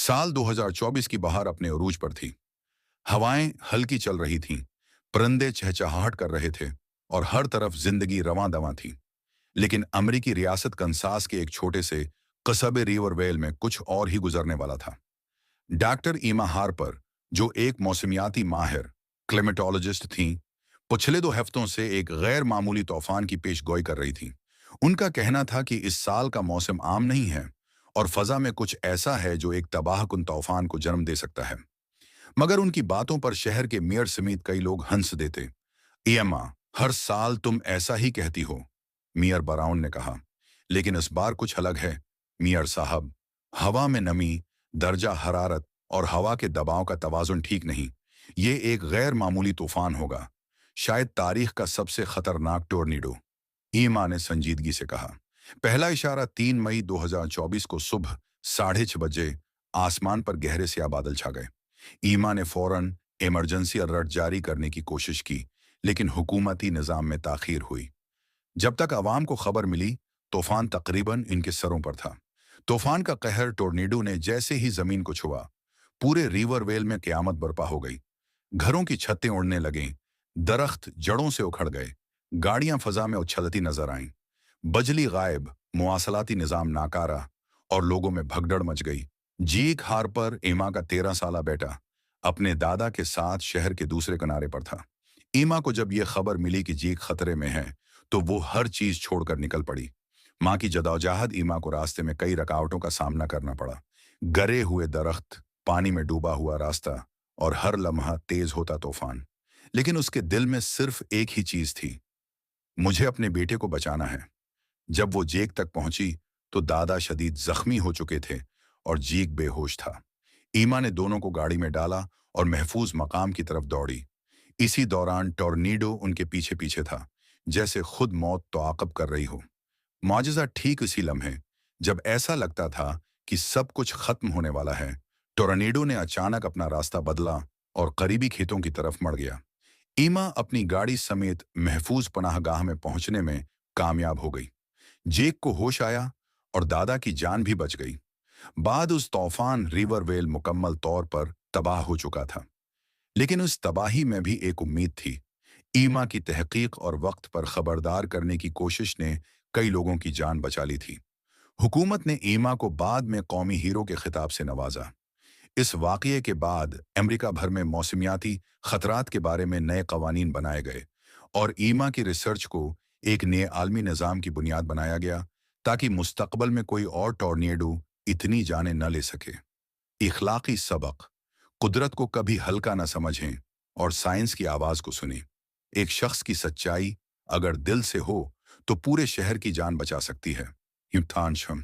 साल 2024 की बहार अपने उरूज पर थी। हवाएं हल्की चल रही थीं, परिंदे चहचहाहट कर रहे थे और हर तरफ जिंदगी रवां दवां थी। लेकिन अमेरिकी रियासत कंसास के एक छोटे से कस्बे रिवरवेल में कुछ और ही गुजरने वाला था। डॉक्टर ईमा हार्पर, जो एक मौसमियाती माहिर क्लेमेटोलॉजिस्ट थीं, पिछले 2 हफ्तों से एक गैर मामूली तूफान की पेशगोई कर रही थीं। उनका कहना था कि इस साल का मौसम आम नहीं है और फजा में कुछ ऐसा है जो एक तबाहकुन तूफान को जन्म दे सकता है। मगर उनकी बातों पर शहर के मेयर समेत कई लोग हंस देते। ईमा, हर साल तुम ऐसा ही कहती हो, मियर ब्राउन ने कहा। लेकिन इस बार कुछ अलग है, मियर साहब। हवा में नमी, दर्जा हरारत और हवा के दबाव का तवाजुन ठीक नहीं। ये एक गैर मामूली तूफान होगा, शायद तारीख का सबसे खतरनाक टोर्नीडो। ईमा ने संजीदगी से कहा। पहला इशारा 3 मई 2024 को सुबह 6:30 बजे आसमान पर गहरे स्याह बादल छा गए। ईमा ने फौरन इमरजेंसी अलर्ट जारी करने की कोशिश की, लेकिन हुकूमती निज़ाम में ताखीर हुई। जब तक अवाम को खबर मिली, तूफान तकरीबन इनके सरों पर था। तूफान का कहर टोर्नीडो ने जैसे ही जमीन को छुआ, पूरे रिवरवेल में क़यामत बर्पा हो गई। घरों की छतें उड़ने लगीं, दरख्त जड़ों से उखड़ गए, गाड़ियां फजा में उछलती नजर आईं, बजली गायब, मुवासलाती निज़ाम नाकारा और लोगों में भगदड़ मच गई। जीक हार्पर, ईमा का 13 साला बेटा, अपने दादा के साथ शहर के दूसरे किनारे पर था। ईमा को जब यह खबर मिली कि जीक खतरे में है, तो वो हर चीज छोड़कर निकल पड़ी। माँ की जदोजहद ईमा को रास्ते में कई रुकावटों का सामना करना पड़ा। गरे हुए दरख्त, पानी में डूबा हुआ रास्ता और हर लम्हा तेज होता तूफान। लेकिन उसके दिल में सिर्फ एक ही चीज थी, मुझे अपने बेटे को बचाना है। जब वो जेक तक पहुंची, तो दादा शदीद जख्मी हो चुके थे और जीक बेहोश था। ईमा ने दोनों को गाड़ी में डाला और महफूज मकाम की तरफ दौड़ी। इसी दौरान टॉर्नीडो उनके पीछे पीछे था, जैसे खुद मौत तआक़ब कर रही हो। माजिज़ा ठीक इसी लम्हे, जब ऐसा लगता था कि सब कुछ खत्म होने वाला है, टॉर्नेडो ने अचानक अपना रास्ता बदला और करीबी खेतों की तरफ मड़ गया। ईमा अपनी गाड़ी समेत महफूज पनाहगाह में पहुंचने में कामयाब हो गई। जेक को होश आया और दादा की जान भी बच गई। बाद उस तूफान रिवरवेल मुकम्मल तौर पर तबाह हो चुका था, लेकिन उस तबाही में भी एक उम्मीद थी। ईमा की तहकीक और वक्त पर खबरदार करने की कोशिश ने कई लोगों की जान बचा ली थी। हुकूमत ने ईमा को बाद में कौमी हीरो के खिताब से नवाजा। इस वाक़ये के बाद अमेरिका भर में मौसमियाती खतरात के बारे में नए कवानीन बनाए गए और ईमा की रिसर्च को एक नए आलमी निज़ाम की बुनियाद बनाया गया, ताकि मुस्तकबल में कोई और टॉर्नेडो इतनी जाने न ले सके। इखलाकी सबक: कुदरत को कभी हल्का न समझें और साइंस की आवाज़ को सुनें। एक शख्स की सच्चाई अगर दिल से हो, तो पूरे शहर की जान बचा सकती है। युक्तांशम।